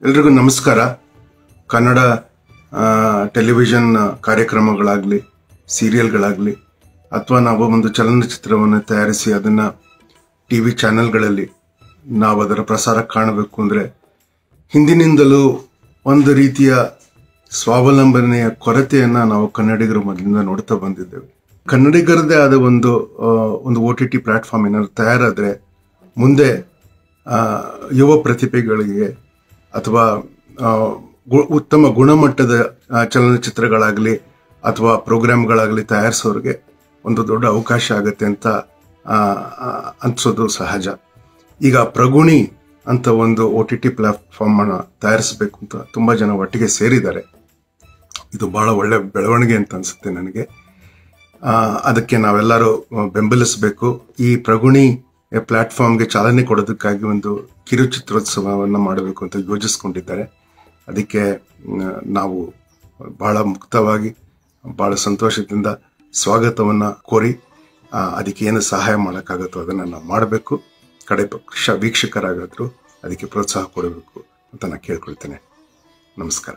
ಎಲ್ರಿಗೂ ನಮಸ್ಕಾರ. ಕನ್ನಡ ಟೆಲಿವಿಷನ್ ಕಾರ್ಯಕ್ರಮಗಳಾಗಲಿ, ಸೀರಿಯಲ್ಗಳಾಗಲಿ, ಅಥವಾ ನಾವು ಒಂದು ಚಲನಚಿತ್ರವನ್ನು ತಯಾರಿಸಿ ಅದನ್ನು ಟಿ ವಿ ಚಾನೆಲ್ಗಳಲ್ಲಿ ನಾವು ಅದರ ಪ್ರಸಾರ ಕಾಣಬೇಕು ಅಂದರೆ ಹಿಂದಿನಿಂದಲೂ ಒಂದು ರೀತಿಯ ಸ್ವಾವಲಂಬನೆಯ ಕೊರತೆಯನ್ನು ನಾವು ಕನ್ನಡಿಗರು ಮೊದಲಿಂದ ನೋಡ್ತಾ ಬಂದಿದ್ದೇವೆ. ಕನ್ನಡಿಗರದೇ ಆದ ಒಂದು OTT ಪ್ಲಾಟ್ಫಾರ್ಮ್ ಏನಾದ್ರು ತಯಾರಾದರೆ ಮುಂದೆ ಯುವ ಪ್ರತಿಭೆಗಳಿಗೆ ಅಥವಾ ಉತ್ತಮ ಗುಣಮಟ್ಟದ ಚಲನಚಿತ್ರಗಳಾಗಲಿ ಅಥವಾ ಪ್ರೋಗ್ರಾಮ್ಗಳಾಗಲಿ ತಯಾರಿಸೋರಿಗೆ ಒಂದು ದೊಡ್ಡ ಅವಕಾಶ ಆಗುತ್ತೆ ಅಂತ ಅನ್ಸೋದು ಸಹಜ. ಈಗ ಪ್ರಗುಣಿ ಅಂತ ಒಂದು OTT ಪ್ಲಾಟ್ಫಾರ್ಮನ್ನು ತಯಾರಿಸಬೇಕು ಅಂತ ತುಂಬ ಜನ ಒಟ್ಟಿಗೆ ಸೇರಿದ್ದಾರೆ. ಇದು ಬಹಳ ಒಳ್ಳೆ ಬೆಳವಣಿಗೆ ಅಂತ ಅನಿಸುತ್ತೆ ನನಗೆ. ಅದಕ್ಕೆ ನಾವೆಲ್ಲರೂ ಬೆಂಬಲಿಸಬೇಕು. ಈ ಪ್ರಗುಣಿ ಪ್ಲಾಟ್ಫಾರ್ಮ್ಗೆ ಚಾಲನೆ ಕೊಡೋದಕ್ಕಾಗಿ ಒಂದು ಕಿರುಚಿತ್ರೋತ್ಸವವನ್ನು ಮಾಡಬೇಕು ಅಂತ ಯೋಜಿಸ್ಕೊಂಡಿದ್ದಾರೆ. ಅದಕ್ಕೆ ನಾವು ಬಹಳ ಮುಕ್ತವಾಗಿ ಬಹಳ ಸಂತೋಷದಿಂದ ಸ್ವಾಗತವನ್ನು ಕೋರಿ ಅದಕ್ಕೆ ಏನು ಸಹಾಯ ಮಾಡೋಕ್ಕಾಗುತ್ತೋ ಅದನ್ನು ನಾವು ಮಾಡಬೇಕು. ಕಡೆ ಪಕ್ಷ ವೀಕ್ಷಕರಾಗಾದರೂ ಅದಕ್ಕೆ ಪ್ರೋತ್ಸಾಹ ಕೊಡಬೇಕು ಅಂತ ನಾನು ಕೇಳ್ಕೊಳ್ತೇನೆ. ನಮಸ್ಕಾರ.